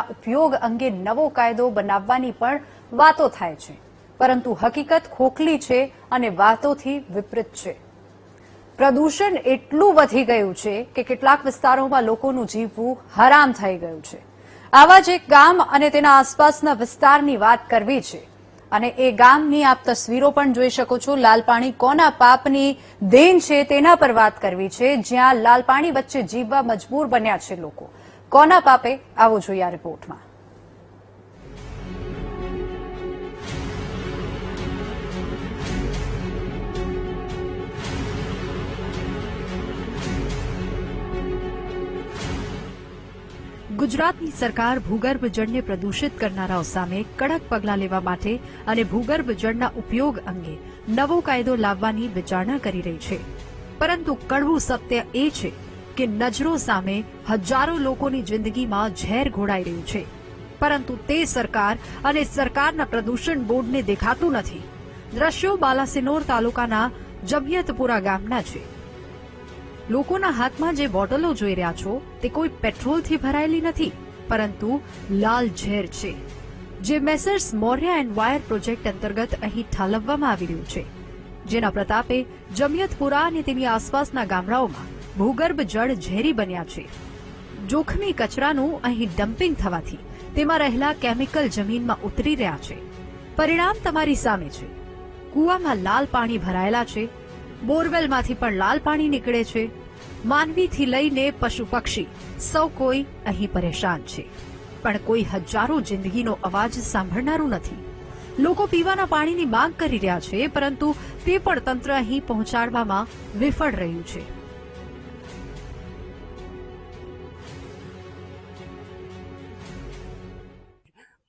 જળના ઉપયોગ અંગે નવો કાયદો બનાવવાની પણ વાતો થાય છે, પરંતુ હકીકત ખોખલી છે અને વાતોથી વિપરીત છે। પ્રદૂષણ એટલું વધી ગયું છે કે કેટલાક વિસ્તારોમાં લોકોનું જીવવું હરામ થઈ ગયું છે। આવા જ એક ગામ અને તેના આસપાસના વિસ્તારની વાત કરવી છે, અને એ ગામની આપ તસવીરો પણ જોઈ શકો છો। લાલ પાણી કોના પાપની દેન છે તેના પર વાત કરવી છે, જ્યાં લાલ પાણી વચ્ચે જીવવા મજબૂર બન્યા છે લોકો। કોના પાપે, આવો જોઈએ આ રિપોર્ટમાં। ગુજરાતની સરકાર ભૂગર્ભ જળને પ્રદૂષિત કરનારાઓ સામે કડક પગલાં લેવા માટે અને ભૂગર્ભ જળના ઉપયોગ અંગે નવો કાયદો લાવવાની વિચારણા કરી રહી છે, પરંતુ કડવું સત્ય એ છે કે નજરો સામે હજારો લોકોની જિંદગીમાં ઝેર ઘોળાઈ રહ્યું છે, પરંતુ તે સરકાર અને સરકારના પ્રદૂષણ બોર્ડને દેખાતું નથી। દ્રશ્યો બાલાસિનોર તાલુકાના જમિયતપુરા ગામના છે। લોકોના હાથમાં જે બોટલો જોઈ રહ્યા છો તે કોઈ પેટ્રોલથી ભરાયેલી નથી, પરંતુ લાલ ઝેર છે, જે Messrs Maurya and wire project અંતર્ગત અહીં ઠાલવવામાં આવી રહ્યું છે, જેના પ્રતાપે જમિયતપુરા અને તેની આસપાસના ગામડાઓમાં ભૂગર્ભ જળ ઝેરી બન્યા છે। જોખમી કચરાનું અહીં ડમ્પિંગ થવાથી તેમાં રહેલા કેમિકલ જમીનમાં ઉતરી રહ્યા છે। પરિણામ તમારી સામે છે। કૂવામાં લાલ પાણી ભરાયેલા છે, બોરવેલમાંથી પણ લાલ પાણી નીકળે છે। માનવીથી લઈને પશુ પક્ષી સૌ કોઈ અહીં પરેશાન છે, પણ કોઈ હજારો જિંદગીનો અવાજ સાંભળનારું નથી। લોકો પીવાના પાણીની માંગ કરી રહ્યા છે, પરંતુ તે પણ તંત્ર અહીં પહોંચાડવામાં વિફળ રહ્યું છે।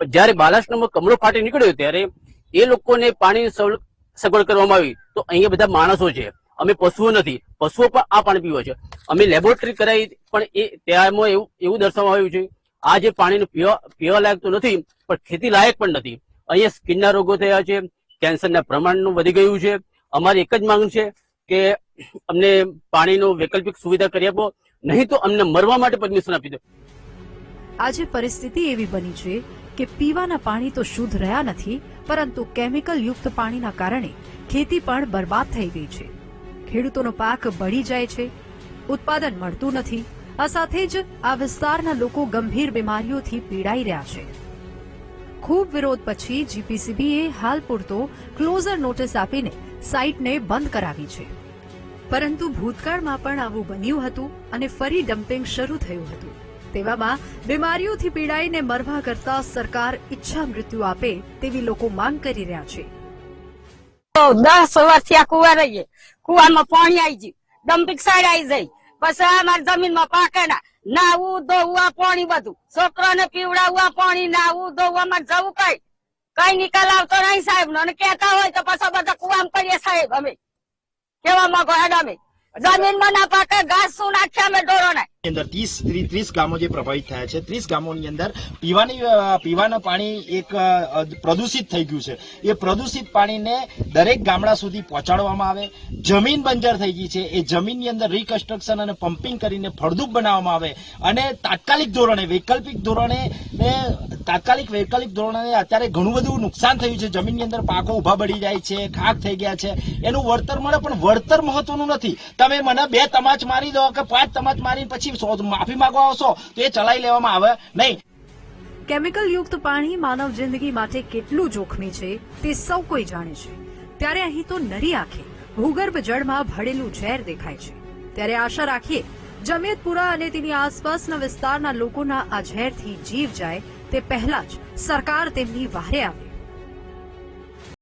જ્યારે બાલાસનમાં કમળો ફાટી નીકળ્યો ત્યારે એ લોકોને પાણીની સગવડ કરવામાં આવી, તો અહીંયા બધા માણસો છે, અમે પશુઓ નથી, પશુઓ પણ આ પાણી પીવે છે। અમે લેબોરેટરી કરાવી, પણ એ ત્યાંમાં એવું દર્શાવવામાં આવ્યું છે આ જે પાણીનું પીવા લાયક તો નથી, પણ ખેતી લાયક પણ નથી। અહીંયા સ્કિનના રોગો થયા છે, કેન્સરના પ્રમાણનું વધી ગયું છે। અમારી એક જ માંગ છે કે અમને પાણીનો વૈકલ્પિક સુવિધા કરી આપો, નહીં તો અમને મરવા માટે પરમિશન આપી દો। આજે પરિસ્થિતિ એવી બની છે કે પીવાના પાણી તો શુદ્ધ રહ્યા નથી, પરંતુ કેમિકલ યુક્ત પાણીના કારણે ખેતી પણ બરબાદ થઈ ગઈ છે। ખેડૂતોનો પાક બળી જાય છે, ઉત્પાદન મળતું નથી। આ સાથે જ આ વિસ્તારના લોકો ગંભીર બીમારીઓથી પીડાઈ રહ્યા છે। ખૂબ વિરોધ પછી જીપીસીબીએ હાલ પૂરતો ક્લોઝર નોટિસ આપીને સાઇટને બંધ કરાવી છે, પરંતુ ભૂતકાળમાં પણ આવું બન્યું હતું અને ફરી ડમ્પિંગ શરૂ થયું હતું। તેવામાં બીમારીઓથી પીડાઈને મરવા કરતા સરકાર ઈચ્છા મૃત્યુ આપે તેવી લોકો માંગ કરી રહ્યા છે। 10 વર્ષથી આ કુવા રહીએ, કુવામાં પાણી આવી ગયું, ડમ્પિંગ સાઈડ આવી જાય, પછી અમારી જમીનમાં પાકે નાવું ધોવું આ પાણી બધું, છોકરાને પીવડાવવું આ પાણી, નાવું ધોવું અમારે જવું કઈ નિકાલ આવતો નહીં સાહેબ નો, અને કેતા હોય તો પછી બધા કુવામાં કરીએ સાહેબ। અમે કેવા માંગો હેડ, અમે જમીનમાં ના પાકે, ઘાસ શું નાખ્યા અમે ઢોરોને। અંદર 30 ગામો જે પ્રભાવિત થયા છે, 30 ગામોની અંદર પીવાના પાણી એક પ્રદૂષિત થઈ ગયું છે। એ પ્રદૂષિત પાણીને દરેક ગામડા સુધી પહોંચાડવામાં આવે, જમીન બંજર થઈ ગઈ છે, એ જમીનની અંદર રિકન્સ્ટ્રક્શન અને પમ્પિંગ કરીને ફળદ્રુપ બનાવવામાં આવે, અને તાત્કાલિક ધોરણે વૈકલ્પિક ધોરણે અત્યારે ઘણું બધું નુકસાન થયું છે। જમીનની અંદર પાકો ઉભા બળી જાય છે, ખાક થઈ ગયા છે, એનું વળતર મળે, પણ વળતર મહત્વનું નથી। તમે મને 2 તમાચ મારી દો કે 5 તમાચ મારી પછી માફી માંગવા આવશો તો એ ચલાવી લેવામાં આવે નહીં। કેમિકલ યુક્ત પાણી માનવ જિંદગી માટે કેટલું જોખમી છે તે સૌ કોઈ જાણે છે, ત્યારે અહીં તો નરી આંખે ભૂગર્ભ જળમાં ભળેલું ઝેર દેખાય છે। ત્યારે આશા રાખીએ જમિયતપુરા અને તેની આસપાસના વિસ્તારના લોકોના આ ઝેરથી જીવ જાય તે પહેલા જ સરકાર તેમની વહારે આવે।